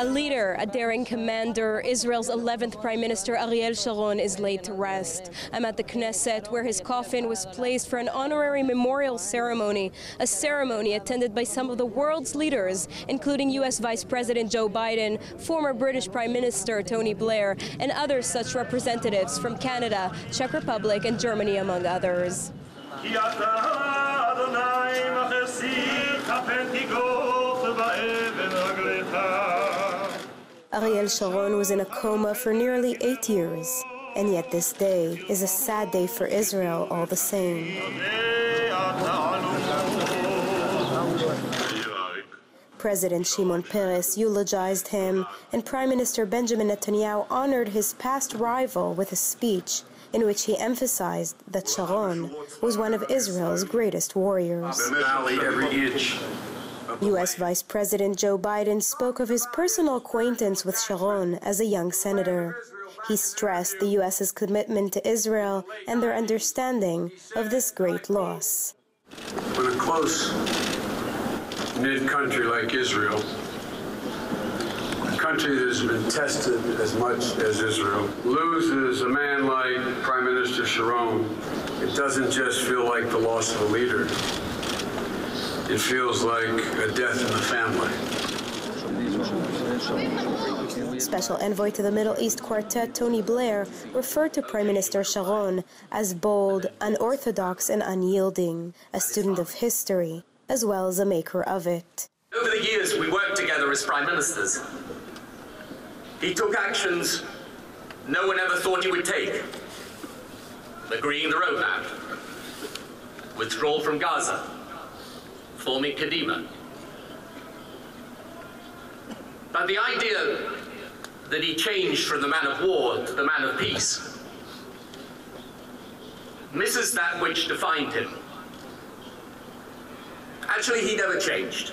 A leader, a daring commander, Israel's 11th Prime Minister Ariel Sharon is laid to rest. I'm at the Knesset, where his coffin was placed for an honorary memorial ceremony, a ceremony attended by some of the world's leaders, including U.S. Vice President Joe Biden, former British Prime Minister Tony Blair, and other such representatives from Canada, Czech Republic and Germany, among others. Ariel Sharon was in a coma for nearly 8 years, and yet this day is a sad day for Israel all the same. President Shimon Peres eulogized him, and Prime Minister Benjamin Netanyahu honored his past rival with a speech in which he emphasized that Sharon was one of Israel's greatest warriors. U.S. Vice President Joe Biden spoke of his personal acquaintance with Sharon as a young senator. He stressed the U.S.'s commitment to Israel and their understanding of this great loss. When a close knit country like Israel, a country that has been tested as much as Israel, loses a man like Prime Minister Sharon, it doesn't just feel like the loss of a leader. It feels like a death in the family. Special Envoy to the Middle East Quartet Tony Blair referred to Prime Minister Sharon as bold, unorthodox, and unyielding, a student of history, as well as a maker of it. Over the years, we worked together as prime ministers. He took actions no one ever thought he would take. Agreeing the roadmap, withdrawal from Gaza, forming Kadima. But the idea that he changed from the man of war to the man of peace misses that which defined him. Actually, he never changed.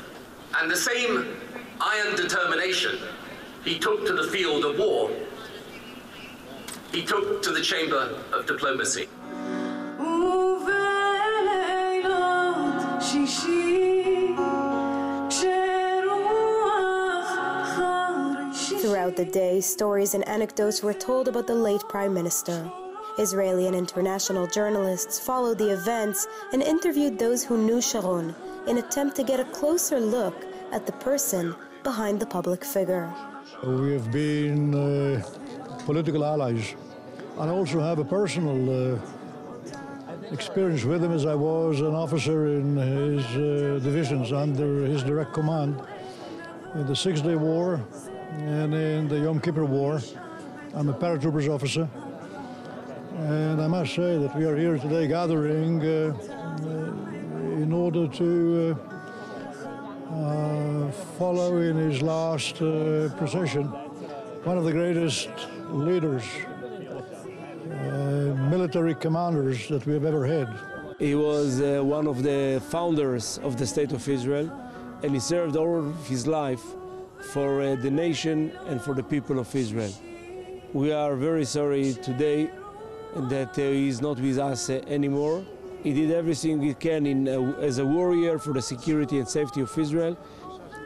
And the same iron determination he took to the field of war, he took to the chamber of diplomacy. Throughout the day, stories and anecdotes were told about the late Prime Minister. Israeli and international journalists followed the events and interviewed those who knew Sharon in an attempt to get a closer look at the person behind the public figure. We have been political allies, and I also have a personal experience with him, as I was an officer in his divisions under his direct command in the Six-Day War and in the Yom Kippur War. I'm a paratroopers officer, and I must say that we are here today gathering in order to follow in his last procession one of the greatest leaders, military commanders that we have ever had. He was one of the founders of the State of Israel, and he served all of his life for the nation and for the people of Israel. We are very sorry today that he is not with us anymore. He did everything he can as a warrior for the security and safety of Israel.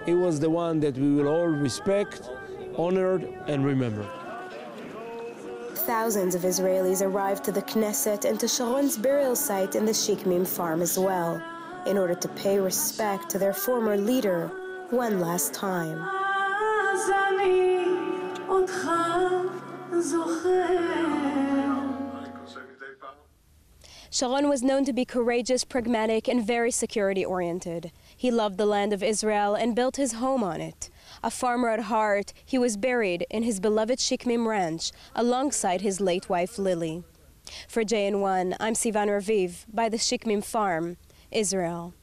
He was the one that we will all respect, honored, and remember. Thousands of Israelis arrived to the Knesset and to Sharon's burial site in the Shikmim farm as well, in order to pay respect to their former leader one last time. Sharon was known to be courageous, pragmatic, and very security-oriented. He loved the land of Israel and built his home on it. A farmer at heart, he was buried in his beloved Shikmim ranch alongside his late wife, Lily. For JN1, I'm Sivan Raviv by the Shikmim farm, Israel.